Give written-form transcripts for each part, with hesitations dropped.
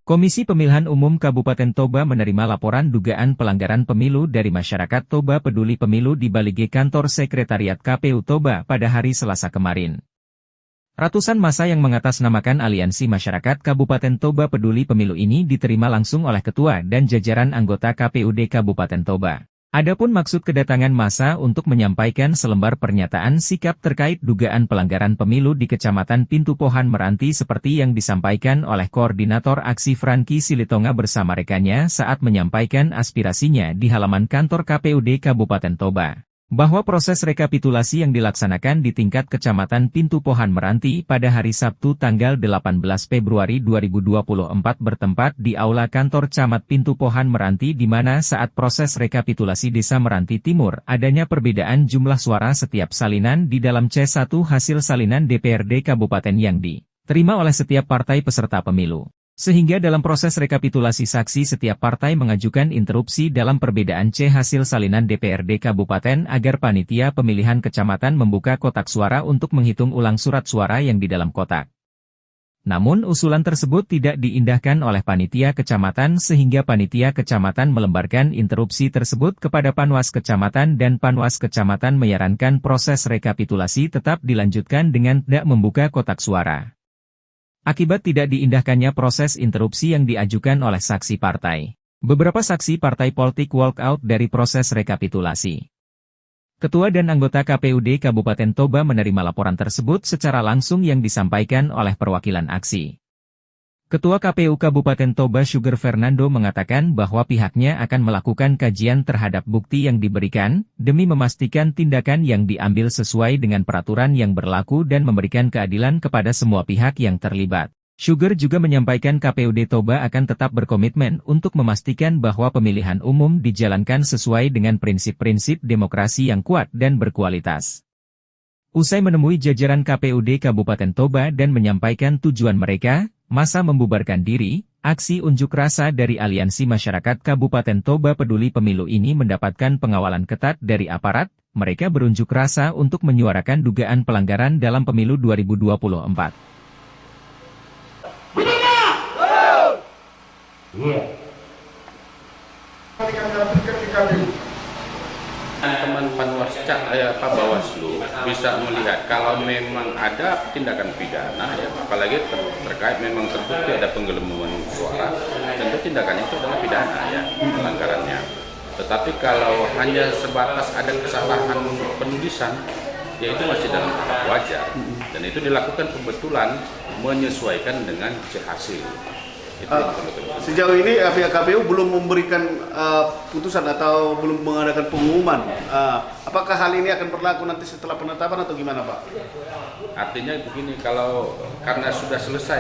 Komisi Pemilihan Umum Kabupaten Toba menerima laporan dugaan pelanggaran pemilu dari masyarakat Toba Peduli Pemilu di Balige Kantor Sekretariat KPU Toba pada hari Selasa kemarin. Ratusan massa yang mengatasnamakan Aliansi Masyarakat Kabupaten Toba Peduli Pemilu ini diterima langsung oleh Ketua dan jajaran anggota KPUD Kabupaten Toba. Adapun maksud kedatangan massa untuk menyampaikan selembar pernyataan sikap terkait dugaan pelanggaran pemilu di Kecamatan Pintu Pohan Meranti seperti yang disampaikan oleh Koordinator Aksi Franky Silitonga bersama rekannya saat menyampaikan aspirasinya di halaman kantor KPUD Kabupaten Toba. Bahwa proses rekapitulasi yang dilaksanakan di tingkat Kecamatan Pintu Pohan Meranti pada hari Sabtu tanggal 18 Februari 2024 bertempat di Aula Kantor Camat Pintu Pohan Meranti di mana saat proses rekapitulasi Desa Meranti Timur adanya perbedaan jumlah suara setiap salinan di dalam C1 hasil salinan DPRD Kabupaten yang diterima oleh setiap partai peserta pemilu. Sehingga dalam proses rekapitulasi saksi setiap partai mengajukan interupsi dalam perbedaan C hasil salinan DPRD Kabupaten agar panitia pemilihan kecamatan membuka kotak suara untuk menghitung ulang surat suara yang di dalam kotak. Namun usulan tersebut tidak diindahkan oleh panitia kecamatan sehingga panitia kecamatan melembarkan interupsi tersebut kepada Panwas Kecamatan dan Panwas Kecamatan menyarankan proses rekapitulasi tetap dilanjutkan dengan tidak membuka kotak suara. Akibat tidak diindahkannya proses interupsi yang diajukan oleh saksi partai. Beberapa saksi partai politik walk out dari proses rekapitulasi. Ketua dan anggota KPUD Kabupaten Toba menerima laporan tersebut secara langsung yang disampaikan oleh perwakilan aksi. Ketua KPU Kabupaten Toba Sugar Fernando mengatakan bahwa pihaknya akan melakukan kajian terhadap bukti yang diberikan, demi memastikan tindakan yang diambil sesuai dengan peraturan yang berlaku dan memberikan keadilan kepada semua pihak yang terlibat. Sugar juga menyampaikan KPUD Toba akan tetap berkomitmen untuk memastikan bahwa pemilihan umum dijalankan sesuai dengan prinsip-prinsip demokrasi yang kuat dan berkualitas. Usai menemui jajaran KPUD Kabupaten Toba dan menyampaikan tujuan mereka, massa membubarkan diri. Aksi unjuk rasa dari Aliansi Masyarakat Kabupaten Toba Peduli Pemilu ini mendapatkan pengawalan ketat dari aparat. Mereka berunjuk rasa untuk menyuarakan dugaan pelanggaran dalam pemilu 2024. Teman Panwas Bawaslu bisa melihat kalau memang ada tindakan pidana, ya, apalagi terkait memang terbukti ada penggelembungan suara, tentu tindakan itu adalah pidana, ya, pelanggarannya. Tetapi kalau hanya sebatas ada kesalahan penulisan, ya itu masih dalam tahap wajar, dan itu dilakukan kebetulan menyesuaikan dengan hasil. Sejauh ini pihak KPU belum memberikan putusan atau belum mengadakan pengumuman. Apakah hal ini akan berlaku nanti setelah penetapan atau gimana, Pak? Artinya begini, karena sudah selesai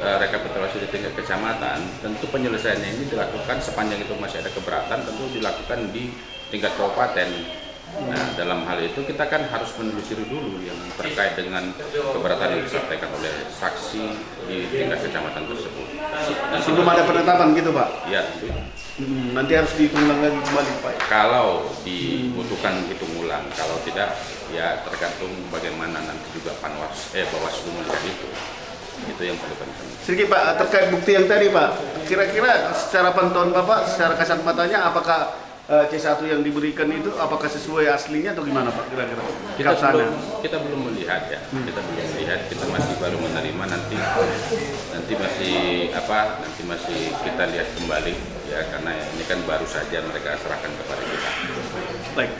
rekapitulasi di tingkat kecamatan, tentu penyelesaiannya ini dilakukan sepanjang itu masih ada keberatan, tentu dilakukan di tingkat kabupaten. Nah, dalam hal itu kita kan harus menelusuri dulu yang terkait dengan keberatan yang disampaikan oleh saksi di tingkat kecamatan tersebut. Sebelum ada penetapan gitu, Pak? Ya, nanti harus dihitung lagi kembali, Pak. Kalau dibutuhkan hitung ulang, kalau tidak, ya tergantung bagaimana nanti juga Bawaslu melihat itu. Itu yang perlu penting. Sedikit, Pak, terkait bukti yang tadi, Pak. Kira-kira secara pantauan Bapak, secara kasat matanya, apakah C1 yang diberikan itu apakah sesuai aslinya atau gimana, Pak, kira-kira? Kita belum melihat, ya. Kita belum melihat, kita masih baru menerima, nanti masih kita lihat kembali, ya, karena ini kan baru saja mereka serahkan kepada kita. Baik.